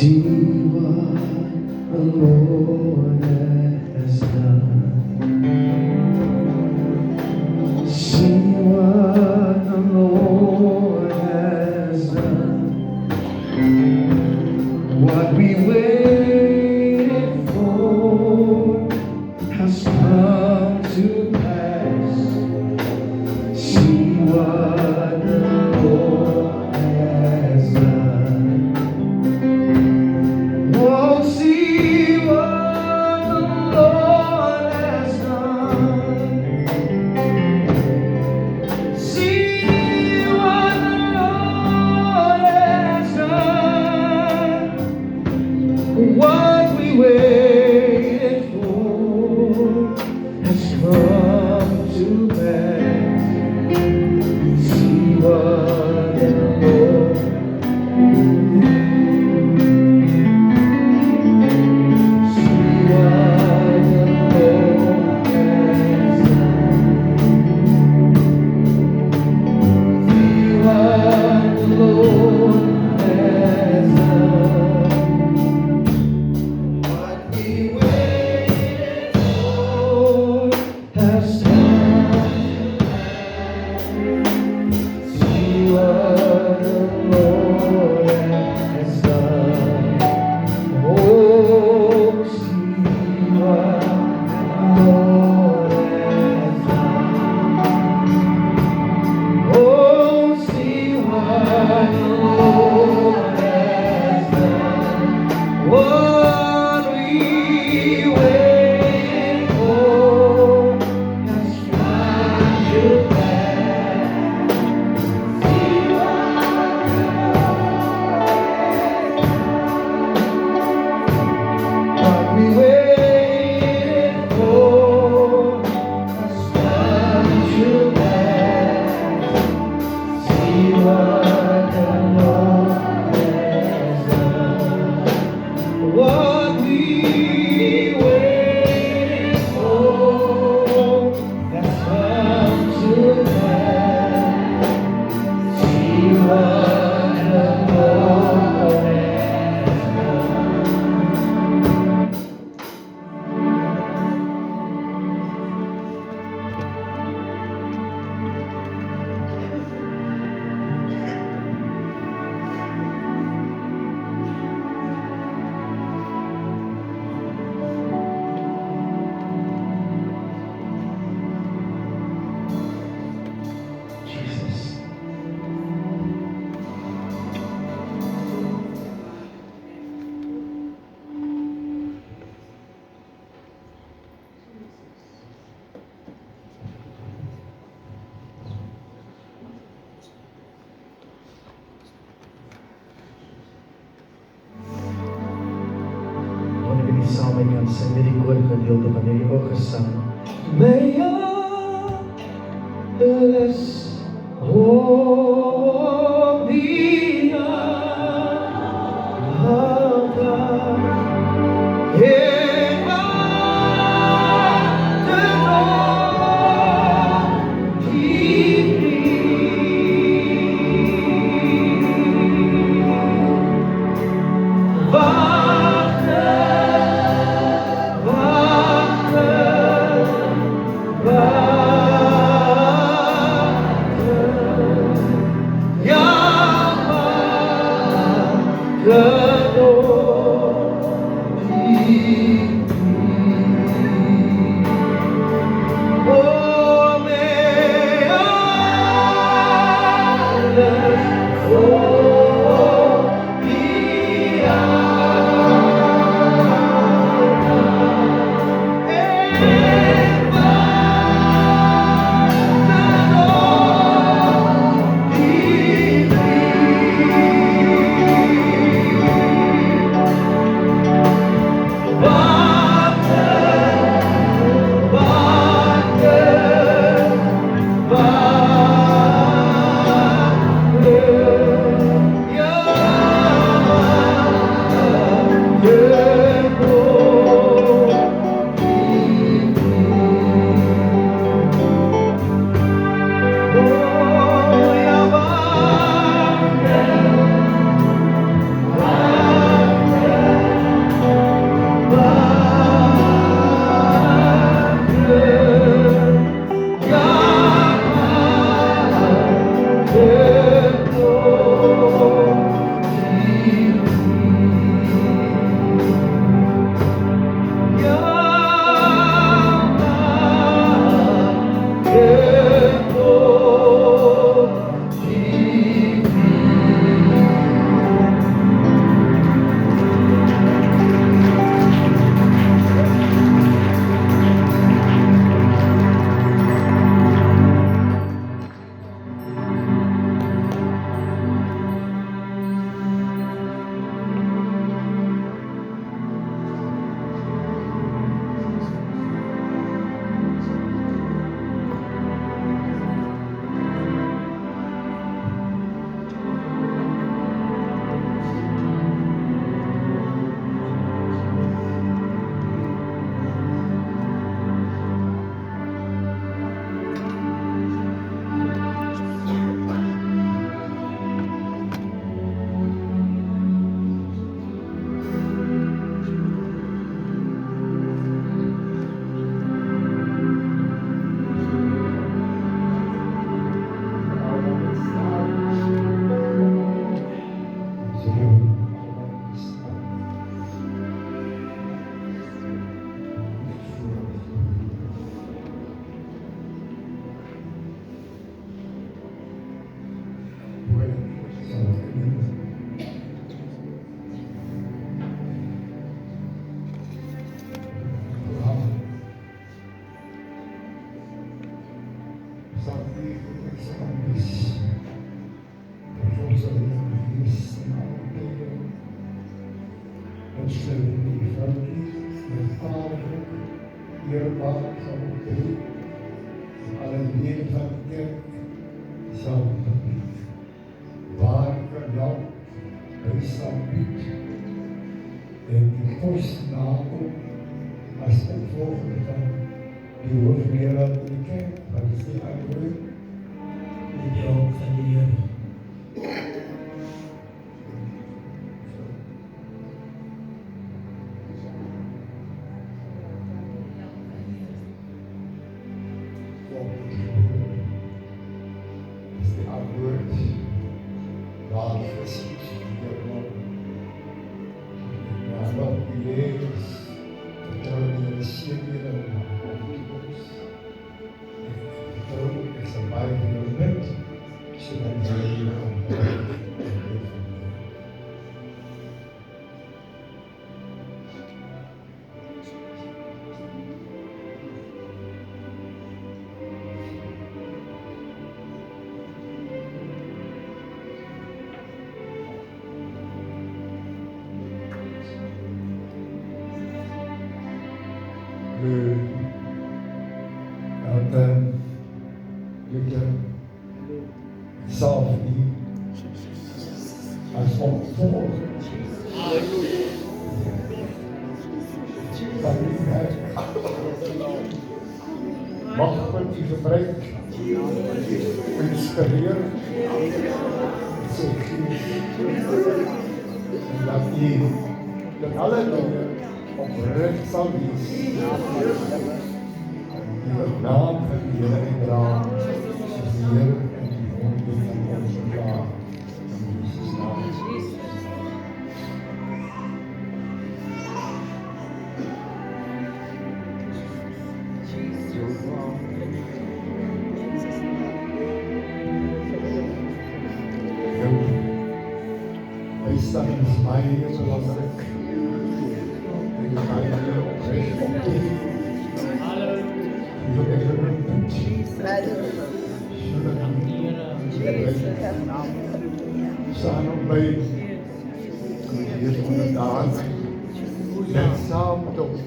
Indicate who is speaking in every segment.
Speaker 1: See what the Lord has done. See what the Lord has done. What we waited for has come to pass. See what the Lord has done. Oh, see what the Lord has done. See what the Lord has done. What we waited for has come to pass. See what the Lord. Sama niyan sa lingkod ng Diyos na kanila o kasama. Maya, bless, oh, be
Speaker 2: die vrouwtjes, rechtvaardig, eerbaar zal optreden. Alle leden van de kerk zal gebied. Waar kan jou bijstand biedt. En die post nakom als opvolger van die hoofdleraar van de kerk. Wat is die antwoord?
Speaker 1: Die ook van de Heer.
Speaker 2: Is die antwoord waar gezien hierop. Ja, wat die levens vertrouwen in de serie en de toekomst. Vertrouwen is een baie veel net, zodat jy hier kan zelf niet als opvolger van die kerk mag men die gebruik inspireren zijn geest en dat hij in alle dingen oprecht zal wees en die naam van de Heer en draag soos die Heer en die wonder van onze vraag in Jezus naam. Bijstand is mij heel belangrijk. Ik ga je hier oprecht op doen. Ik wil even een punt. Staan op bij hier onderdaan. Net samen toch.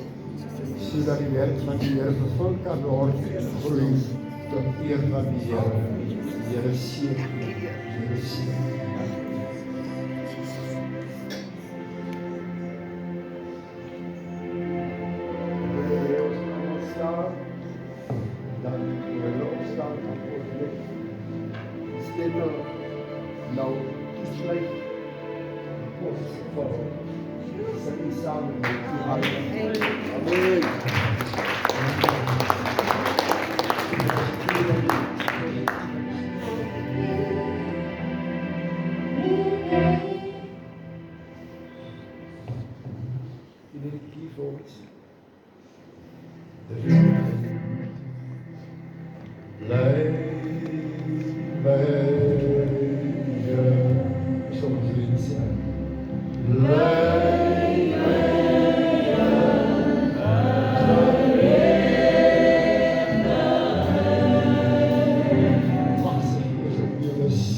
Speaker 2: Zodat die werk van die Heer vervuld kan worden en groeien tot eer van die Heer. Heer seën. Heer seën. Dan willen we opstaan en voortleggen. Stemmen nou toesluit. Voor zijn samen met u allen. Amen. In de keyboard. Blij bij je, soms lied zijn. Blij bij je, mag ze hier op je rust.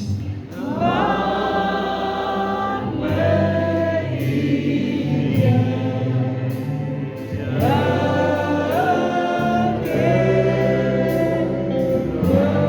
Speaker 3: Yeah.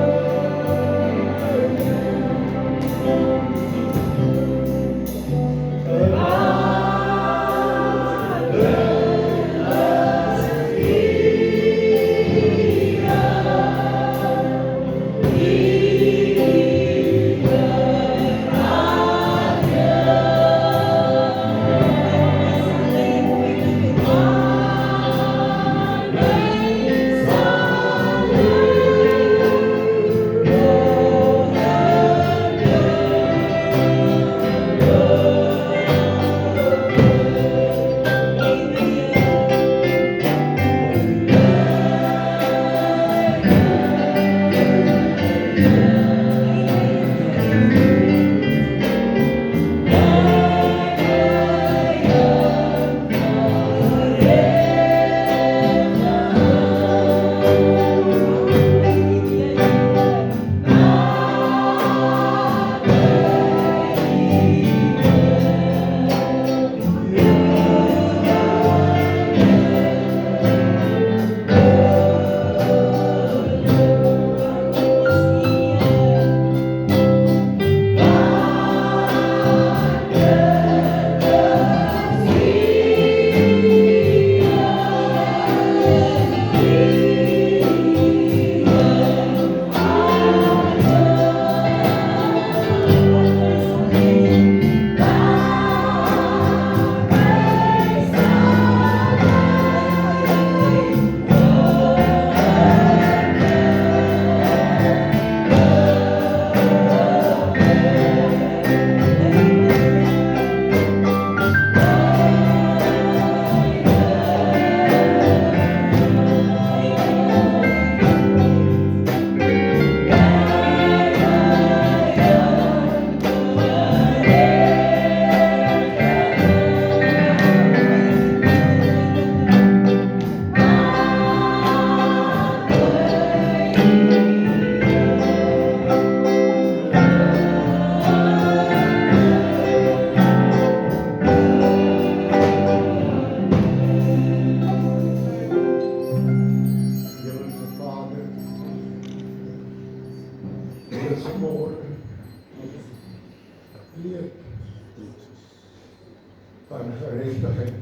Speaker 2: van gerechtigheid,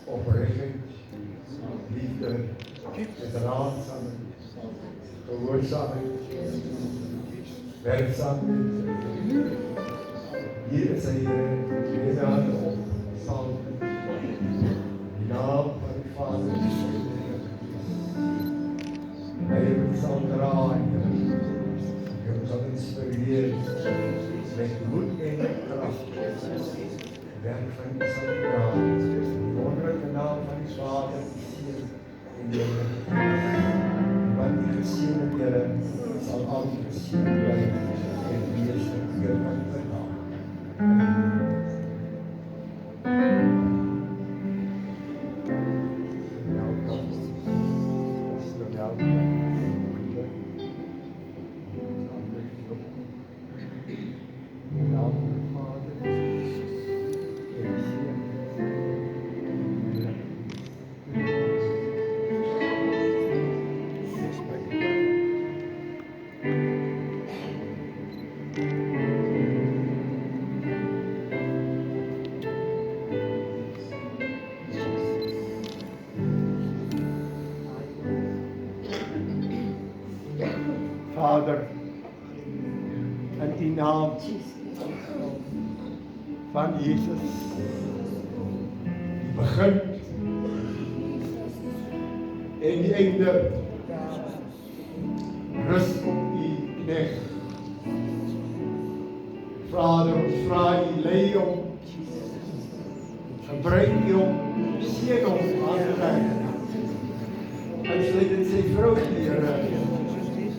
Speaker 2: oprechtheid, liefde, raadzaamheid, gehoorzaamheid, werkzaamheid. Hier is hy, Here, hande op, sal die naam van die Vader hy sal draai, hy sal inspireer met moed en kracht. Werk van die sal draai, die wonderlijke naam van die Vader, die Seun en die Heilige. Want die geseënde Here sal altyd geseënd bly en wees in ewige naam. Vader, in die naam van Jesus, die begin en die einde, rus op u knegt. Vader, ons vra u lei om, gebruik u om, seën hom aan te lei. Uitsluitend sy vrou, Here,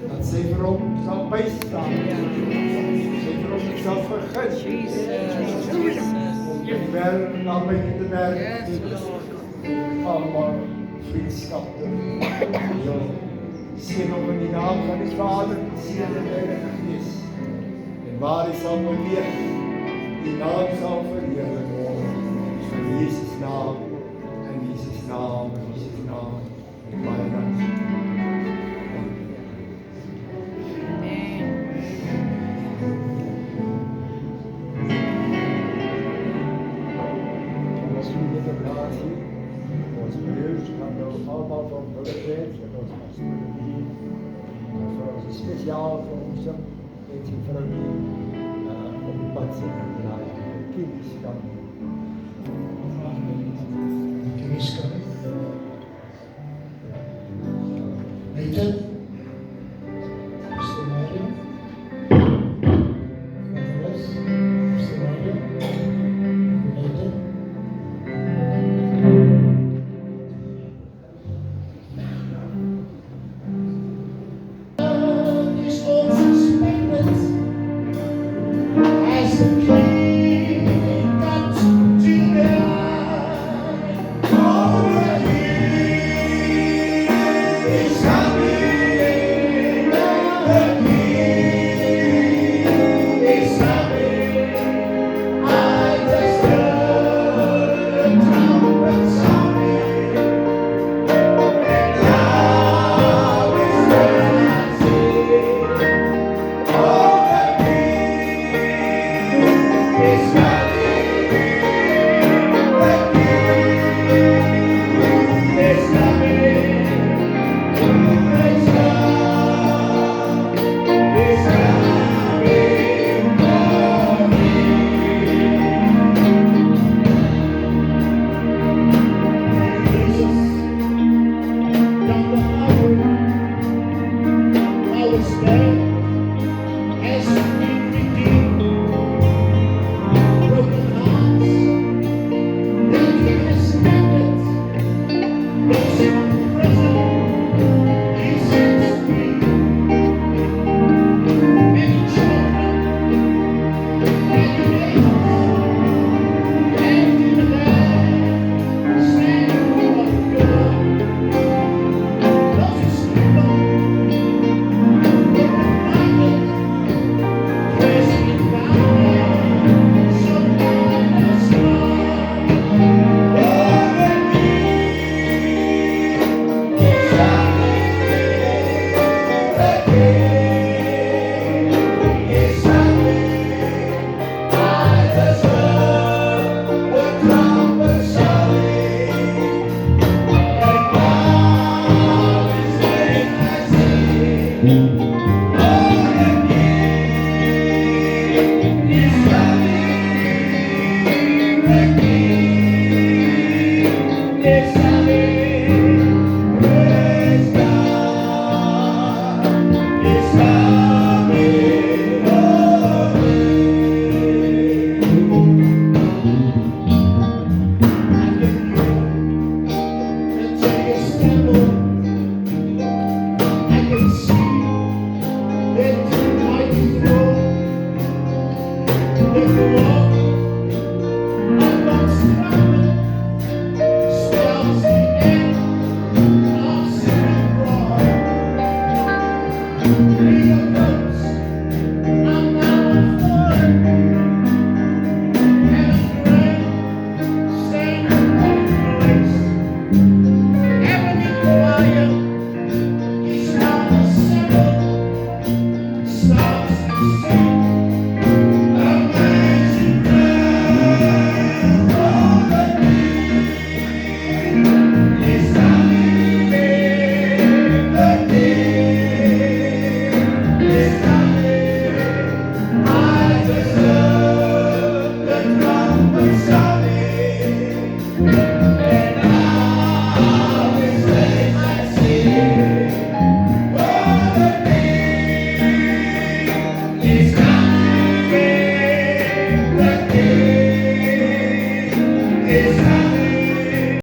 Speaker 2: dat sy vir hom sal bystaan, sy vir hom sal vergis, om die werk na my te werk, allemaal vriendskap te doen. Seën hom in die naam van die Vader, die Seun en die Heilige Gees, en waar hy sal beweeg, die naam sal verheerlik word, in Jesus naam, in Jesus naam, in Jesus naam, en baie dank. Ons broers gaan nou allemaal van Bulletheads en ons pastorie en vir ons speciaal vir ons en sy vrou op die pad sit en draai kenniskap.
Speaker 1: Kenniskap. Nathan. Mr. Mario. Nicholas. Mr. Mario. Nathan.
Speaker 2: walk